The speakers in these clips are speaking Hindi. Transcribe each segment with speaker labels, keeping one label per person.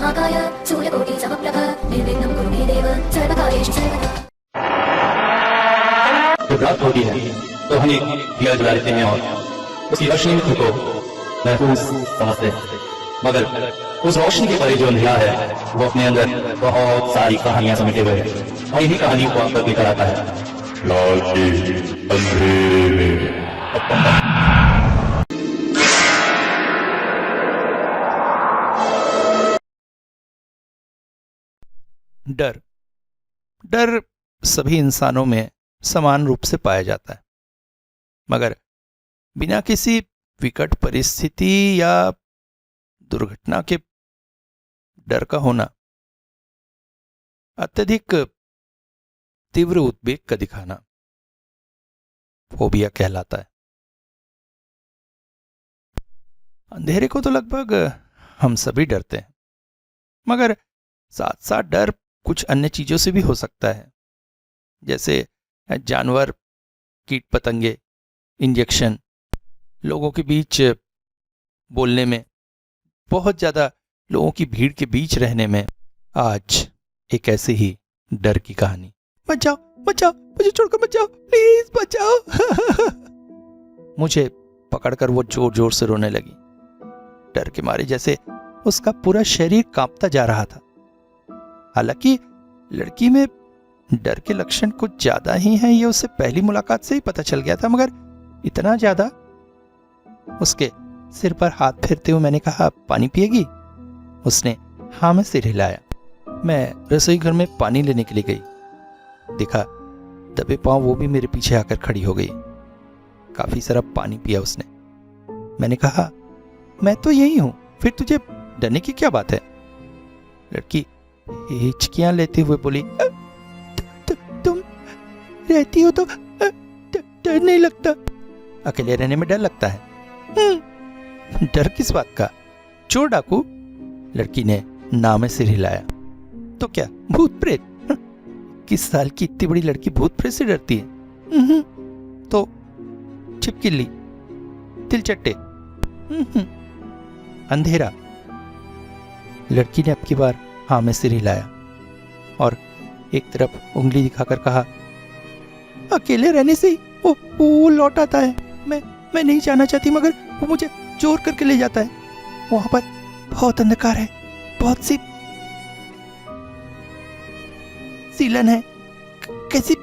Speaker 1: महाकाय सूर्यकोटि समप्रभ निर्विघ्नं कुरु मे देव सर्वकार्येषु सर्वदा।
Speaker 2: जब रात होती है तो हम एक दिया जला लेते हैं और उसकी रोशनी में खुद को महफूज समझते हैं, मगर उस रोशनी के परे जो अंधेरा है वो अपने अंदर बहुत सारी कहानियां समेटे हुए है और इन्हीं कहानियों को आप तक लेकर आता है।
Speaker 3: रात के अंधेरे में
Speaker 4: डर डर सभी इंसानों में समान रूप से पाया जाता है, मगर बिना किसी विकट परिस्थिति या दुर्घटना के डर का होना अत्यधिक तीव्र उद्वेग का दिखाना फोबिया कहलाता है। अंधेरे को तो लगभग हम सभी डरते हैं, मगर साथ साथ डर कुछ अन्य चीजों से भी हो सकता है, जैसे जानवर, कीट पतंगे, इंजेक्शन, लोगों के बीच बोलने में, बहुत ज्यादा लोगों की भीड़ के बीच रहने में। आज एक ऐसी ही डर की कहानी। बचाओ बचाओ, मुझे छोड़कर बचाओ, प्लीज बचाओ। मुझे पकड़कर वो जोर जोर से रोने लगी, डर के मारे जैसे उसका पूरा शरीर कांपता जा रहा था। हालांकि लड़की में डर के लक्षण कुछ ज्यादा ही हैं, ये उससे पहली मुलाकात से ही पता चल गया था, मगर इतना ज्यादा। उसके सिर पर हाथ फेरते हुए मैंने कहा, पानी पिएगी? उसने हाँ में सिर हिलाया। मैं रसोई घर में पानी लेने के लिए गई, देखा दबे पांव वो भी मेरे पीछे आकर खड़ी हो गई। काफी सारा पानी पिया उसने। मैंने कहा, मैं तो यही हूं, फिर तुझे डरने की क्या बात है? लड़की हिचकियां लेते हुए बोली, तुम रहती हो तो डर नहीं लगता? अकेले रहने में डर लगता है? डर किस बात का? चोर डाकू? लड़की ने ना में सिर हिलाया। तो क्या भूत प्रेत? किस साल की इतनी बड़ी लड़की भूत प्रेत से डरती है? तो छिपकली, तिलचट्टे, अंधेरा? लड़की ने अब की बार हाँ में सिर हिलाया और एक तरफ उंगली दिखाकर कहा, अकेले रहने से ही वो लौट आता है। मैं नहीं जाना चाहती, मगर वो मुझे जोर करके ले जाता है। वहां पर बहुत अंधकार है, बहुत सी सीलन है, कैसी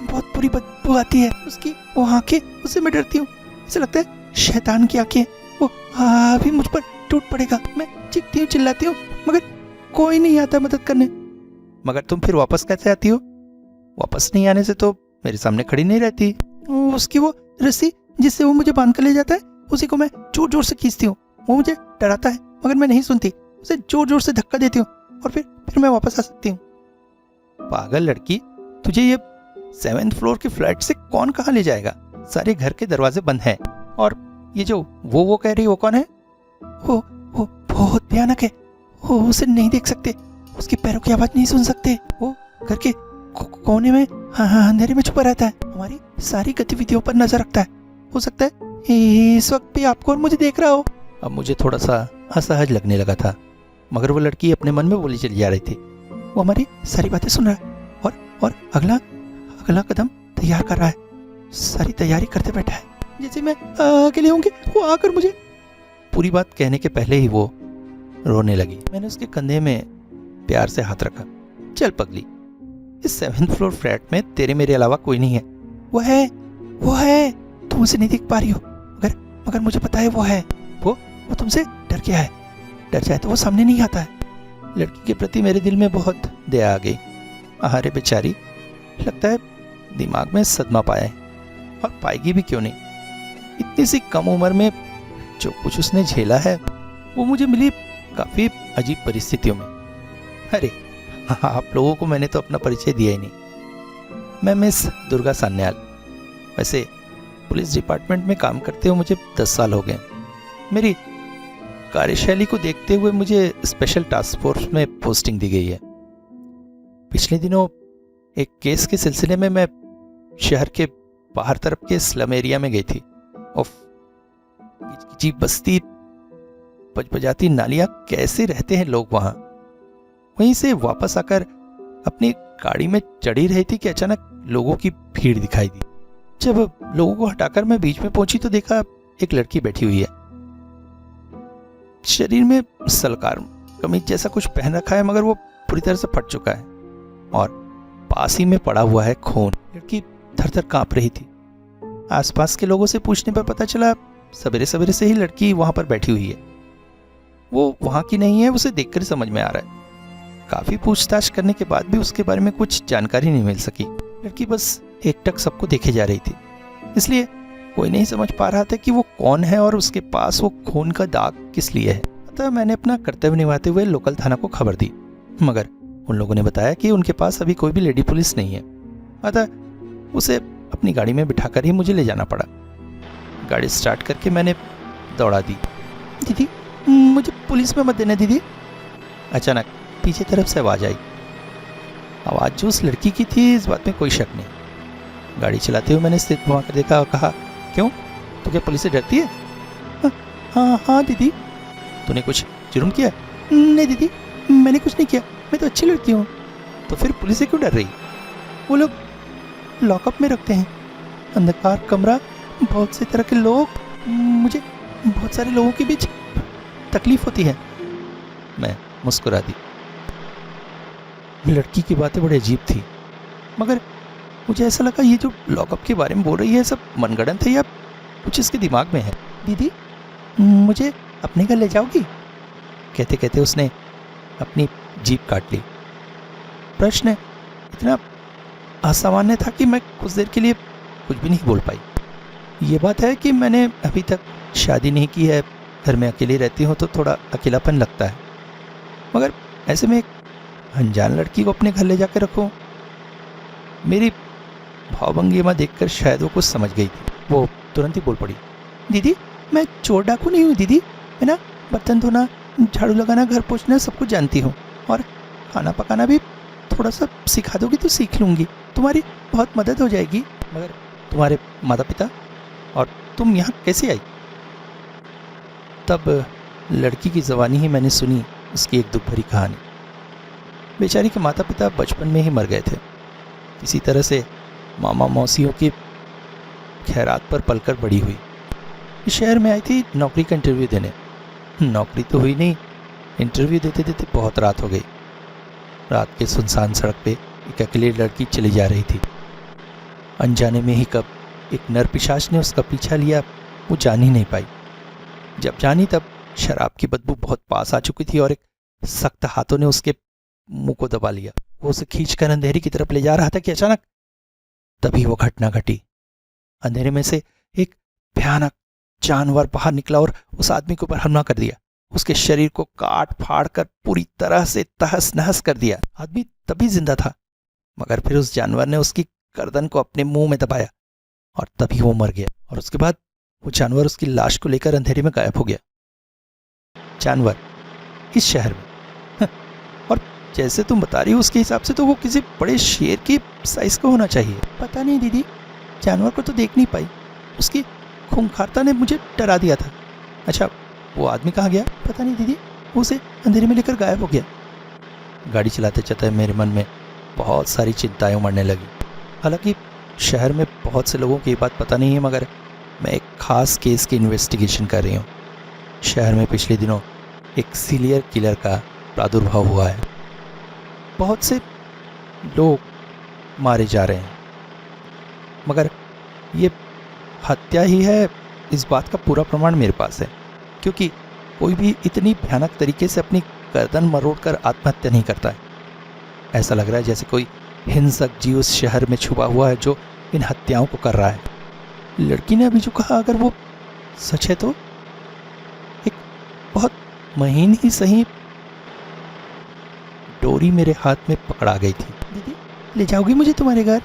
Speaker 4: बहुत बुरी बदबू आती है उसकी। वो आंखें, उससे मैं डरती हूँ। ऐसा लगता है शैतान की आंखें। वो अभी मुझ पर टूट पड़ेगा। मैं चीखती हूँ, चिल्लाती हूँ, मगर कोई नहीं आता मदद करने। मगर तुम फिर वापस कैसे आती हो? वापस नहीं आने से तो मेरे सामने खड़ी नहीं रहती। उसकी वो रस्सी जिससे वो मुझे बांध कर ले जाता है, उसी को मैं जोर जोर से खींचती हूँ। वो मुझे डराता है, मगर मैं नहीं सुनती। उसे जोर जोर से धक्का देती हूँ और फिर मैं वापस आ सकती हूँ। पागल लड़की, तुझे ये 7th फ्लोर के फ्लैट से कौन कहाँ ले जाएगा? सारे घर के दरवाजे बंद हैं। और ये जो वो कह रही, वो कौन है? वो बहुत भयानक है। वो उसे नहीं देख सकते, उसके पैरों की आवाज नहीं सुन सकते। वो घर के कोने में अंधेरे में छुपा रहता है, हमारी सारी गतिविधियों पर नजर रखता है। हो सकता है इस वक्त भी आपको और मुझे देख रहा हो। अब मुझे थोड़ा सा असहज लगने लगा था, मगर वो लड़की अपने मन में बोली चली जा रही थी। वो हमारी सारी बातें सुन रहा है और अगला कदम तैयार कर रहा है। सारी तैयारी करते बैठा है, जैसे मैं अकेले होंगे वो आकर मुझे। पूरी बात कहने के पहले ही वो रोने लगी। मैंने उसके कंधे में प्यार से हाथ रखा। चल पगली, इस 7th फ्लोर फ्लैट में तेरे मेरे अलावा कोई नहीं है। वो है, तुम उसे नहीं देख पा रही हो, मगर मुझे पता है वो है। वो तुमसे डर गया है। डर जाए तो वो सामने नहीं आता है। लड़की के प्रति मेरे दिल में बहुत दया आ गई। अरे बेचारी, लगता है दिमाग में सदमा पाया है, और पाएगी भी क्यों नहीं। इतनी सी कम उम्र में जो कुछ उसने झेला है वो मुझे मिली काफी अजीब परिस्थितियों में। अरे आप लोगों को मैंने तो अपना परिचय दिया ही नहीं। मैं मिस दुर्गा सान्याल। वैसे पुलिस डिपार्टमेंट में काम करते हुए मुझे 10 साल हो गए। मेरी कार्यशैली को देखते हुए मुझे स्पेशल टास्क फोर्स में पोस्टिंग दी गई है। पिछले दिनों एक केस के सिलसिले में मैं शहर के बाहर तरफ के स्लम एरिया में गई थी। गिचगिची बस्ती, बजबजाती नालियां, कैसे रहते हैं लोग वहां। वहीं से वापस आकर अपनी गाड़ी में चढ़ी रही थी कि अचानक लोगों की भीड़ दिखाई दी। जब लोगों को हटाकर मैं बीच में पहुंची तो देखा एक लड़की बैठी हुई है। शरीर में सलवार कमीज जैसा कुछ पहन रखा है, मगर वो पूरी तरह से फट चुका है और पास ही में पड़ा हुआ है खून। लड़की थर-थर कांप रही थी। आसपास के लोगों से पूछने पर पता चला सवेरे सवेरे से ही लड़की वहां पर बैठी हुई है। वो वहां की नहीं है, उसे देखकर समझ में आ रहा है। काफी पूछताछ करने के बाद भी उसके बारे में कुछ जानकारी नहीं मिल सकी। लड़की बस एकटक सबको देखे जा रही थी, इसलिए कोई नहीं समझ पा रहा था कि वो कौन है और उसके पास वो खून का दाग किस लिए है। अतः मैंने अपना कर्तव्य निभाते हुए लोकल थाना को खबर दी, मगर उन लोगों ने बताया कि उनके पास अभी कोई भी लेडी पुलिस नहीं है। अतः उसे अपनी गाड़ी में बिठाकर ही मुझे ले जाना पड़ा। गाड़ी स्टार्ट करके मैंने दौड़ा दी। दीदी, मुझे पुलिस में मत देना दीदी। अचानक पीछे तरफ से आवाज आई। आवाज जो उस लड़की की थी इस बात में कोई शक नहीं। गाड़ी चलाते हुए मैंने सिर घुमा कर देखा और कहा, क्यों, तो क्या पुलिस से डरती है? हाँ दीदी। तूने कुछ जुर्म किया? नहीं दीदी, मैंने कुछ नहीं किया, मैं तो अच्छी लड़की हूँ। तो फिर पुलिस से क्यों डर रही? वो लोग लॉकअप में रखते हैं, अंधकार कमरा, बहुत से तरह के लोग, मुझे बहुत सारे लोगों के बीच तकलीफ होती है। मैं मुस्कुरा दी। लड़की की बातें बड़ी अजीब थी, मगर मुझे ऐसा लगा ये जो लॉकअप के बारे में बोल रही है सब मनगढ़ंत है या कुछ इसके दिमाग में है। दीदी, मुझे अपने घर ले जाओगी? कहते कहते उसने अपनी जीप काट ली। प्रश्न इतना असामान्य था कि मैं कुछ देर के लिए कुछ भी नहीं बोल पाई। ये बात है कि मैंने अभी तक शादी नहीं की है, घर में अकेली रहती हूँ तो थोड़ा अकेलापन लगता है, मगर ऐसे में एक अनजान लड़की को अपने घर ले जाकर रखूं। मेरी भावभंगिमा देखकर शायद वो कुछ समझ गई थी। वो तुरंत ही बोल पड़ी, दीदी, मैं चोर डाकू नहीं हूँ दीदी, है ना, बर्तन धोना, झाड़ू लगाना, घर पोंछना सब कुछ जानती हूँ, और खाना पकाना भी थोड़ा सा सिखा दोगी तो सीख लूँगी, तुम्हारी बहुत मदद हो जाएगी। मगर तुम्हारे माता पिता और तुम यहाँ कैसे आई? तब लड़की की ज़बानी ही मैंने सुनी उसकी एक दुख भरी कहानी। बेचारी के माता पिता बचपन में ही मर गए थे। किसी तरह से मामा मौसियों की खैरात पर पलकर बड़ी हुई। इस शहर में आई थी नौकरी का इंटरव्यू देने। नौकरी तो हुई नहीं, इंटरव्यू देते देते बहुत रात हो गई। रात के सुनसान सड़क पे एक अकेली लड़की चली जा रही थी। अनजाने में ही कब एक नर पिशाच ने उसका पीछा लिया, वो जान ही नहीं पाई। जब जानी तब शराब की बदबू बहुत पास आ चुकी थी और एक सख्त हाथों ने उसके मुंह को दबा लिया। वो उसे खींचकर अंधेरे की तरफ ले जा रहा था कि अचानक तभी वो घटना घटी। अंधेरे में से एक भयानक जानवर बाहर निकला और उस आदमी के ऊपर हमला कर दिया। उसके शरीर को काट फाड़ कर पूरी तरह से तहस नहस कर दिया। आदमी तभी जिंदा था, मगर फिर उस जानवर ने उसकी गर्दन को अपने मुंह में दबाया और तभी वो मर गया। और उसके बाद वो जानवर उसकी लाश को लेकर अंधेरे में गायब हो गया। जानवर इस शहर में, और जैसे तुम बता रही हो उसके हिसाब से तो वो किसी बड़े शेर की साइज का होना चाहिए। पता नहीं दीदी, जानवर को तो देख नहीं पाई, उसकी खूंखारता ने मुझे डरा दिया था। अच्छा, वो आदमी कहाँ गया? पता नहीं दीदी, वो उसे अंधेरे में लेकर गायब हो गया। गाड़ी चलाते चलाते मेरे मन में बहुत सारी चिंताएं उमड़ने लगी। हालांकि शहर में बहुत से लोगों की ये बात पता नहीं है, मगर मैं एक खास केस की इन्वेस्टिगेशन कर रही हूँ। शहर में पिछले दिनों एक सीरियल किलर का प्रादुर्भाव हुआ है। बहुत से लोग मारे जा रहे हैं, मगर ये हत्या ही है इस बात का पूरा प्रमाण मेरे पास है, क्योंकि कोई भी इतनी भयानक तरीके से अपनी गर्दन मरोड़कर आत्महत्या नहीं करता है। ऐसा लग रहा है जैसे कोई हिंसक जीव उस शहर में छुपा हुआ है जो इन हत्याओं को कर रहा है। लड़की ने अभी जो कहा, अगर वो सच है तो एक बहुत महीन ही सही डोरी मेरे हाथ में पकड़ा गई थी। दीदी, ले जाओगी मुझे तुम्हारे घर?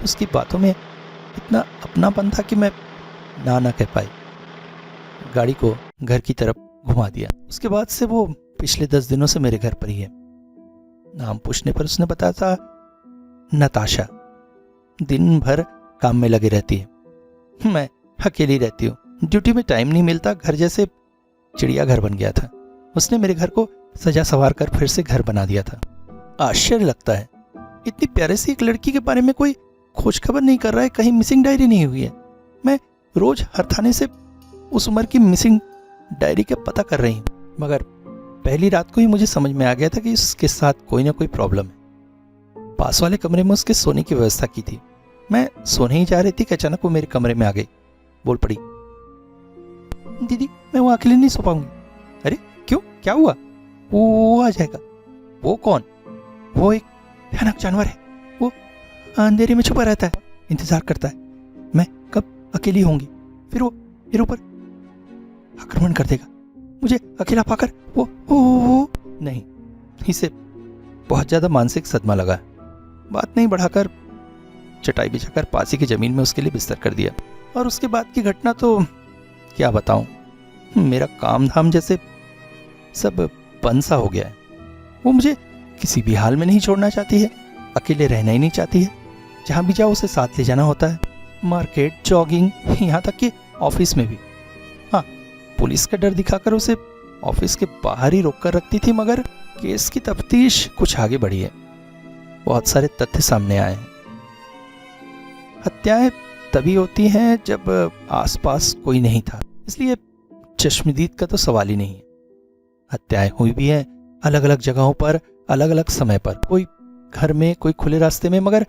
Speaker 4: उसकी बातों में इतना अपनापन था कि मैं ना कह पाई। गाड़ी को घर की तरफ घुमा दिया। उसके बाद से वो पिछले 10 दिनों से मेरे घर पर ही है। नाम पूछने पर उसने बताया था नताशा। दिन भर काम में लगे रहती है। मैं अकेली रहती हूँ, ड्यूटी में टाइम नहीं मिलता, घर जैसे चिड़ियाघर बन गया था। उसने मेरे घर को सजा संवार कर फिर से घर बना दिया था। आश्चर्य लगता है, इतनी प्यारे सी एक लड़की के बारे में कोई खोज खबर नहीं कर रहा है, कहीं मिसिंग डायरी नहीं हुई है। मैं रोज हर थाने से उस उम्र की मिसिंग डायरी का पता कर रही हूँ, मगर पहली रात को ही मुझे समझ में आ गया था कि उसके साथ कोई ना कोई प्रॉब्लम है। पास वाले कमरे में उसके सोने की व्यवस्था की थी। मैं सोने ही जा रही थी कि अचानक वो मेरे कमरे में आ गई। बोल पड़ी, दीदी मैं वो अकेले नहीं सो पाऊंगी। अरे क्यों, क्या हुआ? वो आ जाएगा। वो कौन? वो एक भयानक जानवर है। वो अंधेरे में छुपा रहता है, इंतजार करता है मैं कब अकेली होंगी, फिर वो मेरे ऊपर आक्रमण कर देगा। मुझे अकेला पाकर वो नहीं, इसे बहुत ज्यादा मानसिक सदमा लगा। बात नहीं बढ़ाकर चटाई बिछाकर पास ही की जमीन में उसके लिए बिस्तर कर दिया। और उसके बाद की घटना तो क्या बताऊं, मेरा काम धाम जैसे सब बंद सा हो गया है। वो मुझे किसी भी हाल में नहीं छोड़ना चाहती है, अकेले रहना ही नहीं चाहती है। जहां भी जाओ उसे साथ ले जाना होता है, मार्केट, जॉगिंग, यहाँ तक कि ऑफिस में भी। हाँ, पुलिस का डर दिखाकर उसे ऑफिस के बाहर ही रोक कर रखती थी, मगर केस की तफ्तीश कुछ आगे बढ़ी है। बहुत सारे तथ्य सामने आए हैं। हत्याएं तभी होती हैं जब आसपास कोई नहीं था, इसलिए चश्मदीद का तो सवाल ही नहीं है। हत्याएं हुई भी हैं अलग अलग जगहों पर, अलग अलग समय पर, कोई घर में, कोई खुले रास्ते में, मगर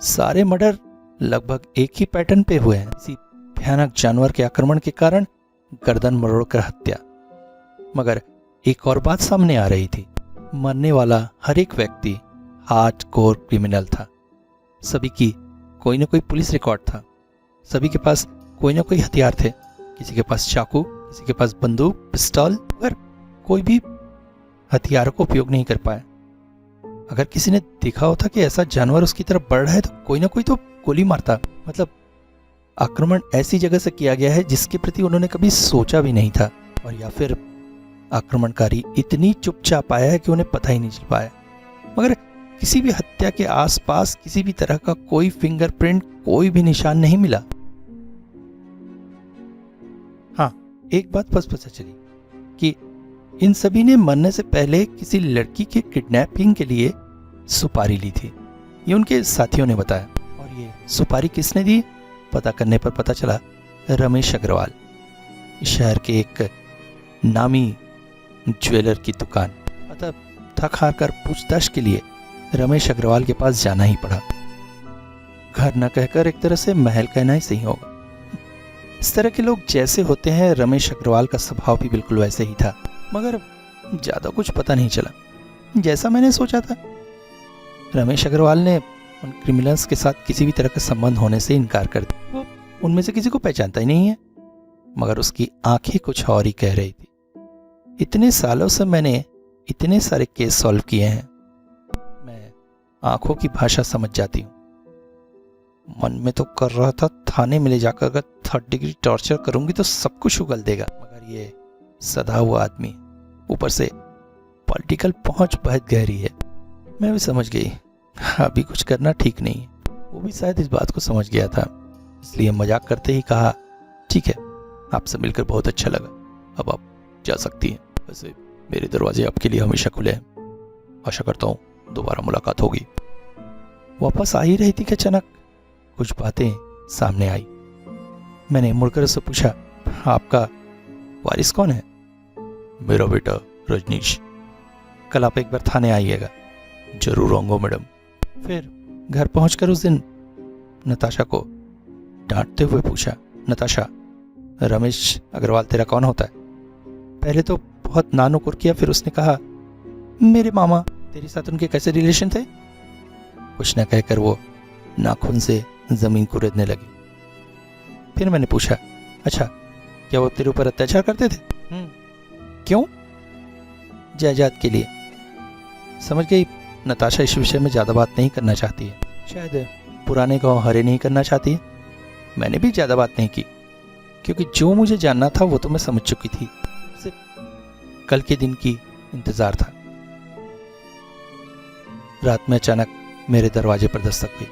Speaker 4: सारे मर्डर लगभग एक ही पैटर्न पे हुए हैं। इसी भयानक जानवर के आक्रमण के कारण गर्दन मरोड़कर हत्या। मगर एक और बात सामने आ रही थी, मरने वाला हर एक व्यक्ति हार्डकोर क्रिमिनल था। सभी की कोई ना कोई पुलिस रिकॉर्ड था, सभी के पास कोई ना कोई हथियार थे। किसी के पास चाकू, किसी के पास बंदूक, पिस्तौल, पर कोई भी हथियारों को उपयोग नहीं कर पाया। अगर किसी ने देखा होता कि ऐसा जानवर उसकी तरफ बढ़ रहा है तो कोई ना कोई तो गोली मारता। मतलब आक्रमण ऐसी जगह से किया गया है जिसके प्रति उन्होंने कभी सोचा भी नहीं था, और या फिर आक्रमणकारी इतनी चुपचाप आया है कि उन्हें पता ही नहीं चल पाया। मगर किसी भी हत्या के आसपास किसी भी तरह का कोई फिंगरप्रिंट, कोई भी निशान नहीं मिला। हाँ, एक बात बस पता चली कि इन सभी ने मरने से पहले किसी लड़की के किडनैपिंग के लिए सुपारी ली थी, ये उनके साथियों ने बताया। और ये सुपारी किसने दी, पता करने पर पता चला रमेश अग्रवाल, शहर के एक नामी ज्वेलर की दुकान। अतः थक हार कर पूछताछ के लिए रमेश अग्रवाल के पास जाना ही पड़ा। घर न कहकर एक तरह से महल कहना ही सही होगा। इस तरह के लोग जैसे होते हैं, रमेश अग्रवाल का स्वभाव भी बिल्कुल वैसे ही था, मगर ज्यादा कुछ पता नहीं चला जैसा मैंने सोचा था। रमेश अग्रवाल ने उन क्रिमिनल्स के साथ किसी भी तरह का संबंध होने से इनकार कर दिया। वो उनमें से किसी को पहचानता ही नहीं है, मगर उसकी आंखें कुछ और ही कह रही थी। इतने सालों से मैंने इतने सारे केस सॉल्व किए हैं, मैं आंखों की भाषा समझ जाती हूँ। मन में तो कर रहा था थाने में ले जाकर अगर 3rd डिग्री टॉर्चर करूंगी तो सब कुछ उगल देगा, मगर ये सदा हुआ आदमी, ऊपर से पॉलिटिकल पहुंच बहुत गहरी है। मैं भी समझ गई अभी कुछ करना ठीक नहीं है। वो भी शायद इस बात को समझ गया था, इसलिए मजाक करते ही कहा, ठीक है, आपसे मिलकर बहुत अच्छा लगा, अब आप जा सकती हैं। वैसे मेरे दरवाजे आपके लिए हमेशा खुले हैं, आशा करता हूँ दोबारा मुलाकात होगी। वापस आ ही रही थी कि अचानक कुछ बातें सामने आई। मैंने मुड़कर उससे पूछा, आपका वारिस कौन है? मेरा बेटा रजनीश। कल आप एक बार थाने आइएगा। जरूर आऊंगा मैडम। फिर घर पहुंचकर उस दिन नताशा को डांटते हुए पूछा, नताशा, रमेश अग्रवाल तेरा कौन होता है? पहले तो बहुत नानुकुर किया, फिर उसने कहा, मेरे मामा। तेरे साथ उनके कैसे रिलेशन थे? कुछ न कहकर वो नाखून से जमीन को रेतने लगी। फिर मैंने पूछा, अच्छा, क्या वो तेरे ऊपर अत्याचार करते थे? क्यों? जायदाद के लिए। समझ गई, नताशा इस विषय में ज्यादा बात नहीं करना चाहती है, शायद पुराने गांव हरे नहीं करना चाहती है। मैंने भी ज्यादा बात नहीं की, क्योंकि जो मुझे जानना था वो तो मैं समझ चुकी थी। सिर्फ कल के दिन की इंतजार था। रात में अचानक मेरे दरवाजे पर दस्तक हुई।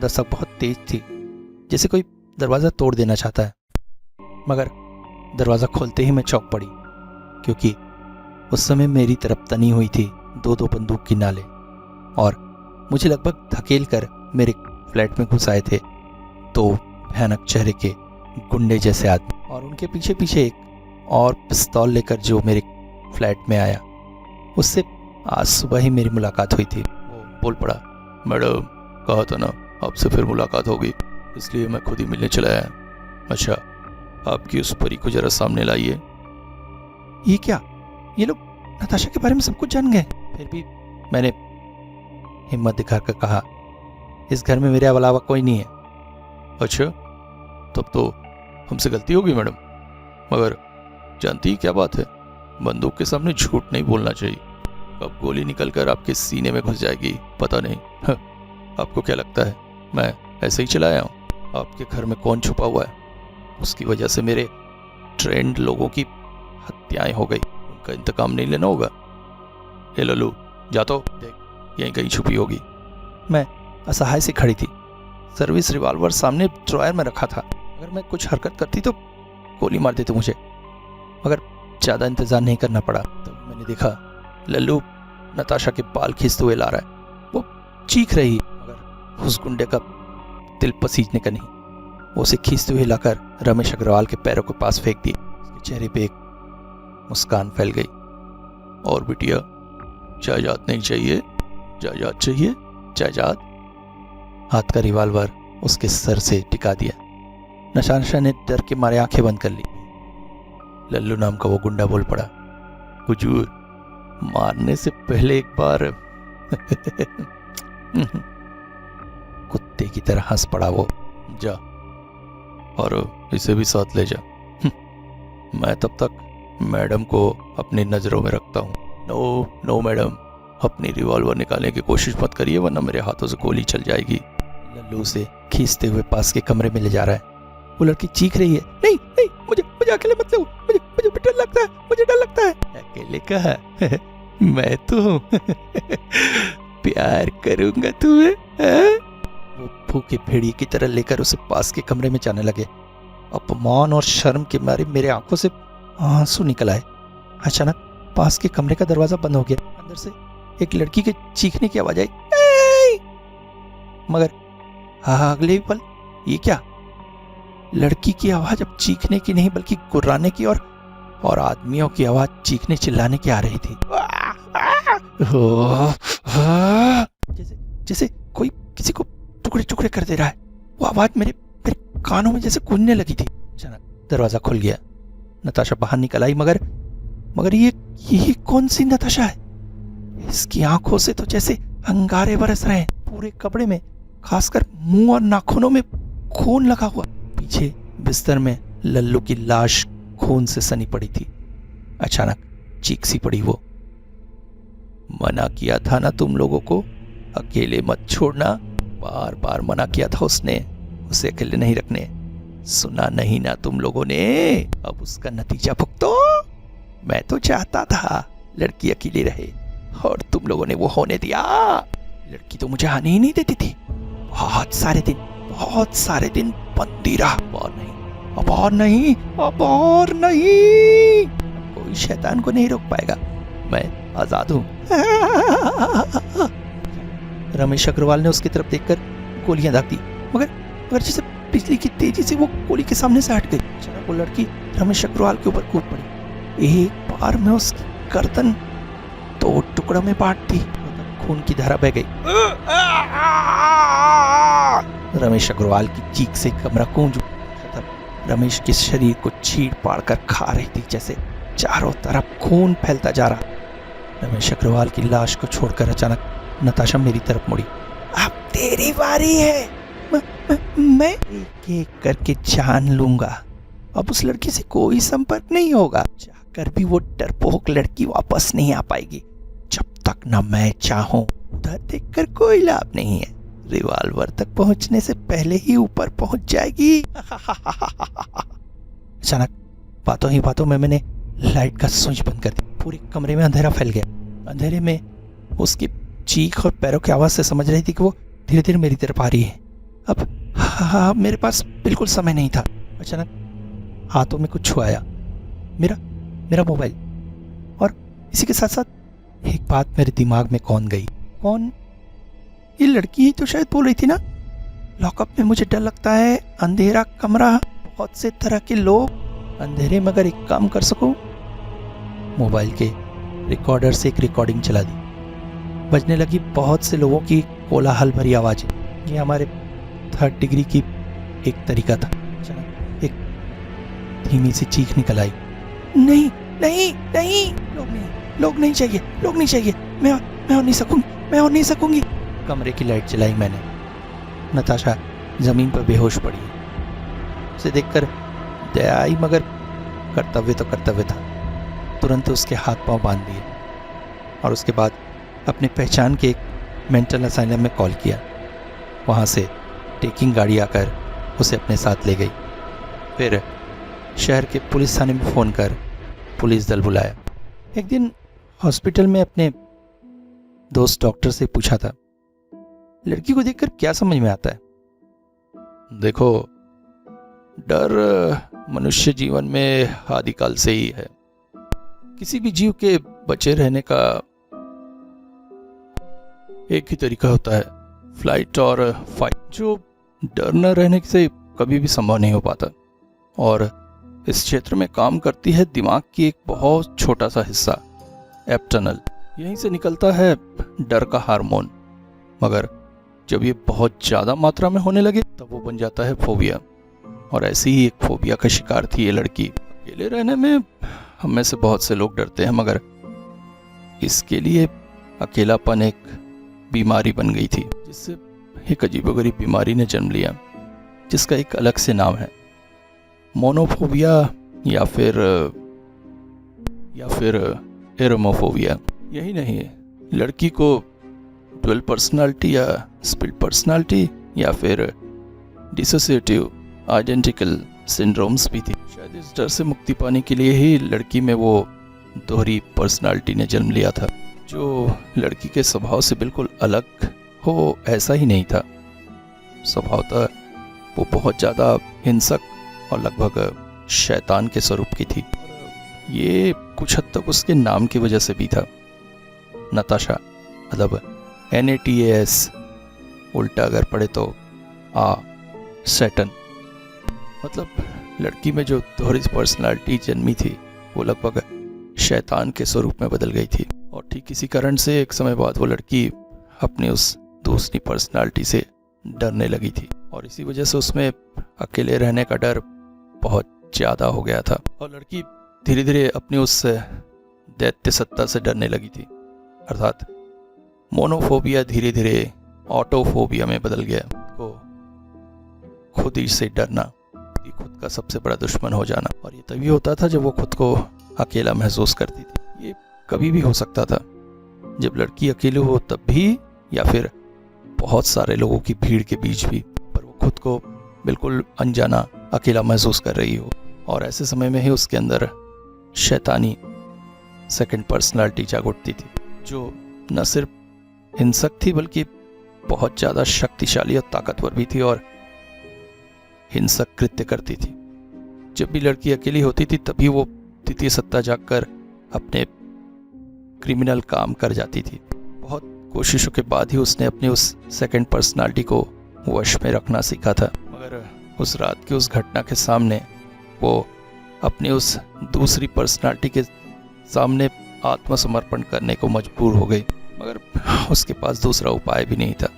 Speaker 4: दस्तक बहुत तेज थी, जैसे कोई दरवाजा तोड़ देना चाहता है, मगर दरवाजा खोलते ही मैं चौंक पड़ी, क्योंकि उस समय मेरी तरफ तनी हुई थी दो दो बंदूक की नालें और मुझे लगभग धकेल कर मेरे फ्लैट में घुस आए थे दो भयानक चेहरे के गुंडे जैसे आदमी, और उनके पीछे पीछे एक और पिस्तौल लेकर जो मेरे फ्लैट में आया। उससे आज सुबह ही मेरी मुलाकात हुई थी। वो बोल पड़ा, मैडम कहा था ना आपसे फिर मुलाकात होगी, इसलिए मैं खुद ही मिलने चला आया। अच्छा, आपकी उस परी को जरा सामने लाइए। ये क्या, ये लोग नताशा के बारे में सब कुछ जान गए? फिर भी मैंने हिम्मत दिखाकर कहा, इस घर में मेरे अलावा कोई नहीं है। अच्छा, तब तो हमसे गलती होगी मैडम, मगर जानती ही क्या बात है, बंदूक के सामने झूठ नहीं बोलना चाहिए। कब गोली निकलकर आपके सीने में घुस जाएगी पता नहीं। आपको क्या लगता है मैं ऐसे ही चलाया हूँ? आपके घर में कौन छुपा हुआ है? उसकी वजह से मेरे ट्रेंड लोगों की हत्याएं हो गई, उनका इंतकाम नहीं लेना होगा। हे लल्लू, जा तो देख, यहीं कहीं छुपी होगी। मैं असहाय से खड़ी थी, सर्विस रिवॉल्वर सामने ड्रॉयर में रखा था। अगर मैं कुछ हरकत करती तो गोली मार देते मुझे, मगर ज़्यादा इंतजार नहीं करना पड़ा। तब मैंने देखा लल्लू नताशा के बाल खींचते हुए ला रहा है। वो चीख रही, मगर उस गुंडे का दिल पसीजने का नहीं। वो उसे खींचते हुए लाकर रमेश अग्रवाल के पैरों के पास फेंक दिया। उसके चेहरे पे एक मुस्कान फैल गई। और बिटिया, जायदाद नहीं चाहिए? जायदाद चाहिए? जायदाद? हाथ का रिवॉल्वर उसके सर से टिका दिया। नताशा ने डर के मारे आंखें बंद कर ली। लल्लू नाम का वो गुंडा बोल पड़ा, हुजूर, मारने से पहले एक बार कुत्ते की तरह हंस पड़ा वो। जा और इसे भी साथ ले जा। मैं तब तक मैडम को अपनी नजरों में रखता हूँ। नो नो मैडम, अपनी रिवॉल्वर निकालने की कोशिश मत करिए, वरना मेरे हाथों से गोली चल जाएगी। लल्लू उसे खींचते हुए पास के कमरे में ले जा रहा है। वो लड़की चीख रही है, नहीं नहीं, मुझे अकेले मत लो, मुझे डर लगता है, मुझे डर लगता है। अकेले कहा? मैं तो प्यार करूंगा तुम्हें। वो भूखे भेड़िए की तरह लेकर उसे पास के कमरे में जाने लगे। अपमान और शर्म के मारे मेरे आंखों से आंसू निकल आए। अचानक पास के कमरे का दरवाजा बंद हो गया। अंदर से एक लड़की के चीखने की आवाज आई, मगर अगले पल ये क्या, लड़की की आवाज अब चीखने की नहीं बल्कि गुर्राने की और आदमियों की आवाज चीखने चिल्लाने की आ रही थी। जैसे कोई किसी को टुकड़े टुकड़े कर दे रहा है। वो आवाज मेरे कानों में जैसे गूंजने लगी थी। अचानक दरवाजा खुल गया। नताशा बाहर निकल आई, मगर ये कौन सी नताशा है? इसकी आंखों से तो जैसे अंगारे बरस रहे हैं। पूरे कपड़े में, खासकर मुंह और नाखूनों में खून लगा हुआ। पीछे बिस्तर में लल्लू की लाश खून से सनी पड़ी थी। अचानक चीख सी पड़ी वो, मना किया था ना तुम लोगों को, अकेले मत छोड़ना। बार बार मना किया था उसने, उसे अकेले नहीं रखने। सुना नहीं ना तुम लोगों ने, अब उसका नतीजा भुगतो। मैं तो चाहता था लड़की अकेली रहे और तुम लोगों ने वो होने दिया। लड़की तो मुझे आने ही नहीं देती थी। बहुत सारे दिन बंदी रहा। अब और नहीं। कोई शैतान को नहीं रोक पाएगा, मैं आजाद हूं। रमेश अग्रवाल ने उसकी तरफ देखकर गोलियां दाग दी, मगर जैसे बिजली की तेजी से वो गोली के सामने से हट गई। अचानक वो लड़की रमेश अग्रवाल के ऊपर कूद पड़ी। एक बार में उसकी गर्दन 2 टुकड़ों में बांट दी। खून की धारा बह गई। रमेश अग्रवाल की चीख से कमरा गूंज उठा। रमेश के शरीर को चीर पाड़ कर खा रही थी, जैसे चारों तरफ खून फैलता जा रहा। रमेश अग्रवाल की लाश को छोड़कर अचानक नताशा मेरी तरफ मुड़ी। अब तेरी बारी है। मैं एक एक करके जान लूंगा। अब उस लड़की से कोई संपर्क नहीं होगा। चाहकर भी वो डरपोक लड़की वापस नहीं आ पाएगी। जब तक न मैं चाहूं, उधर देखकर कोई लाभ नहीं है। रिवॉल्वर तक पहुंचने से पहले ही ऊपर पहुंच जाएगी। अचानक बातों ही बातों में मैंने लाइट का स्विच बंद कर दिया। पूरे कमरे में अंधेरा फैल गया। अंधेरे में उसकी चीख और पैरों की आवाज से समझ रही थी कि वो धीरे धीरे मेरी तरफ आ रही है। अब मेरे पास बिल्कुल समय नहीं था। अचानक हाथों में कुछ छुआया, मेरा मोबाइल, इसी के साथ साथ एक बात मेरे दिमाग में कौन गई, कौन, ये लड़की ही तो शायद बोल रही थी ना, लॉकअप में मुझे डर लगता है, अंधेरा कमरा, बहुत से तरह के लोग, अंधेरे में अगर एक काम कर सकूं। मोबाइल के रिकॉर्डर से एक रिकॉर्डिंग चला दी, बजने लगी बहुत से लोगों की कोलाहल भरी आवाज़ें। ये हमारे 3rd डिग्री की एक तरीका था। अचानक एक धीमी सी चीख निकल आई, नहीं नहीं नहीं, लोग नहीं चाहिए, लोग नहीं चाहिए, मैं और नहीं सकूंगी। कमरे की लाइट जलाई मैंने। नताशा जमीन पर बेहोश पड़ी। उसे देखकर दया आई, मगर कर्तव्य तो कर्तव्य था। तुरंत उसके हाथ पांव बांध दिए और उसके बाद अपने पहचान के एक मेंटल असाइलम में कॉल किया। वहाँ से टेकिंग गाड़ी आकर उसे अपने साथ ले गई। फिर शहर के पुलिस थाने में फ़ोन कर पुलिस दल बुलाया। एक दिन हॉस्पिटल में अपने दोस्त डॉक्टर से पूछा था, लड़की को देखकर क्या समझ में आता है? देखो, डर मनुष्य जीवन में आदिकाल से ही है। किसी भी जीव के बचे रहने का एक ही तरीका होता है, फ्लाइट और फाइट, जो डर न रहने से कभी भी संभव नहीं हो पाता। और इस क्षेत्र में काम करती है दिमाग की एक बहुत छोटा सा हिस्सा, एप्टनल। यहीं से निकलता है डर का हार्मोन। मगर जब ये बहुत ज़्यादा मात्रा में होने लगे तब वो बन जाता है फोबिया। और ऐसी ही एक फोबिया का शिकार थी ये लड़की। अकेले रहने में हम में से बहुत से लोग डरते हैं, मगर इसके लिए अकेलापन एक बीमारी बन गई थी, जिससे एक अजीबोगरीब बीमारी ने जन्म लिया, जिसका एक अलग से नाम है, मोनोफोबिया या फिर एरोमोफोबिया। यही नहीं है, लड़की को ड्यूअल पर्सनालिटी या स्प्लिट पर्सनालिटी या फिर डिसोसिएटिव आइडेंटिकल सिंड्रोम्स भी थी। शायद इस डर से मुक्ति पाने के लिए ही लड़की में वो दोहरी पर्सनालिटी ने जन्म लिया था। जो लड़की के स्वभाव से बिल्कुल अलग हो ऐसा ही नहीं था। स्वभावतः वो बहुत ज़्यादा हिंसक और लगभग शैतान के स्वरूप की थी। ये कुछ हद तक उसके नाम की वजह से भी था। नताशा, मतलब NATAS, उल्टा अगर पढ़े तो सैटन। मतलब लड़की में जो दोहरी पर्सनालिटी जन्मी थी वो लगभग शैतान के स्वरूप में बदल गई थी। और ठीक इसी कारण से एक समय बाद वो लड़की अपनी उस दूसरी पर्सनालिटी से डरने लगी थी, और इसी वजह से उसमें अकेले रहने का डर बहुत ज़्यादा हो गया था। और लड़की धीरे धीरे अपनी उस दैत्य सत्ता से डरने लगी थी। अर्थात मोनोफोबिया धीरे धीरे ऑटोफोबिया में बदल गया। को खुद ही से डरना, खुद का सबसे बड़ा दुश्मन हो जाना। और ये तभी होता था जब वो खुद को अकेला महसूस करती थी। ये कभी भी हो सकता था, जब लड़की अकेले हो तब भी, या फिर बहुत सारे लोगों की भीड़ के बीच भी, पर वो खुद को बिल्कुल अनजाना अकेला महसूस कर रही हो। और ऐसे समय में ही उसके अंदर शैतानी सेकंड पर्सनालिटी जाग उठती थी, जो न सिर्फ हिंसक थी बल्कि बहुत ज़्यादा शक्तिशाली और ताकतवर भी थी और हिंसक कृत्य करती थी। जब भी लड़की अकेली होती थी तभी वो तृतीय सत्ता जागकर अपने क्रिमिनल काम कर जाती थी। बहुत कोशिशों के बाद ही उसने अपनी उस सेकंड पर्सनालिटी को वश में रखना सीखा था। मगर उस रात की उस घटना के सामने वो अपनी उस दूसरी पर्सनालिटी के सामने आत्मसमर्पण करने को मजबूर हो गई। मगर उसके पास दूसरा उपाय भी नहीं था।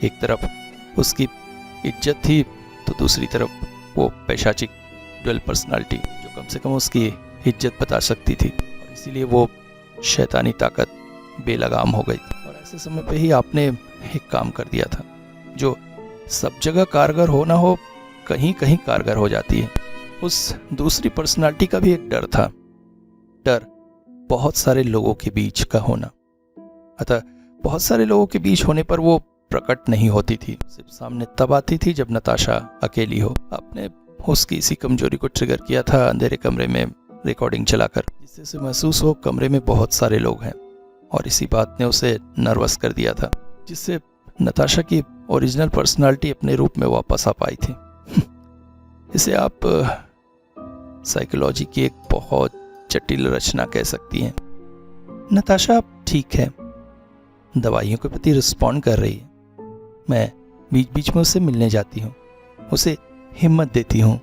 Speaker 4: एक तरफ उसकी इज्जत थी तो दूसरी तरफ वो पैशाचिक ड्यूअल पर्सनालिटी, जो कम से कम उसकी इज्जत बता सकती थी। और इसीलिए वो शैतानी ताकत बेलगाम हो गई। और ऐसे समय पे ही आपने एक काम कर दिया था जो सब जगह कारगर हो ना हो, कहीं कहीं कारगर हो जाती है। उस दूसरी पर्सनालिटी का भी एक डर था, डर बहुत सारे लोगों के बीच का होना। अतः बहुत सारे लोगों के बीच होने पर वो प्रकट नहीं होती थी, सिर्फ सामने तब आती थी जब नताशा अकेली हो। आपने उसकी इसी कमजोरी को ट्रिगर किया था अंधेरे कमरे में रिकॉर्डिंग चलाकर, जिससे महसूस हो कमरे में बहुत सारे लोग हैं। और इसी बात ने उसे नर्वस कर दिया था, जिससे नताशा की ओरिजिनल पर्सनालिटी अपने रूप में वापस आ पाई थी। इसे आप साइकोलॉजी की एक बहुत जटिल रचना कह सकती हैं। नताशा ठीक है, दवाइयों के प्रति रिस्पॉन्ड कर रही है। मैं बीच बीच में उससे मिलने जाती हूँ, उसे हिम्मत देती हूँ,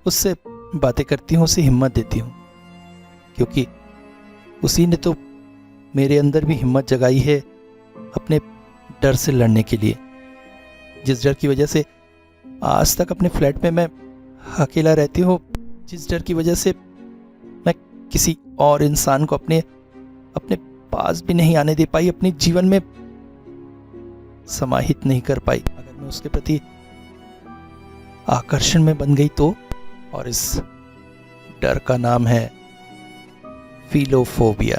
Speaker 4: उससे बातें करती हूँ, उसे हिम्मत देती हूँ, क्योंकि उसी ने तो मेरे अंदर भी हिम्मत जगाई है अपने डर से लड़ने के लिए। जिस डर की वजह से आज तक अपने फ्लैट में मैं अकेला रहती हूँ, जिस डर की वजह से मैं किसी और इंसान को अपने पास भी नहीं आने दे पाई, अपने जीवन में समाहित नहीं कर पाई। अगर मैं उसके प्रति आकर्षण में बन गई तो, और इस डर का नाम है फिलोफोबिया।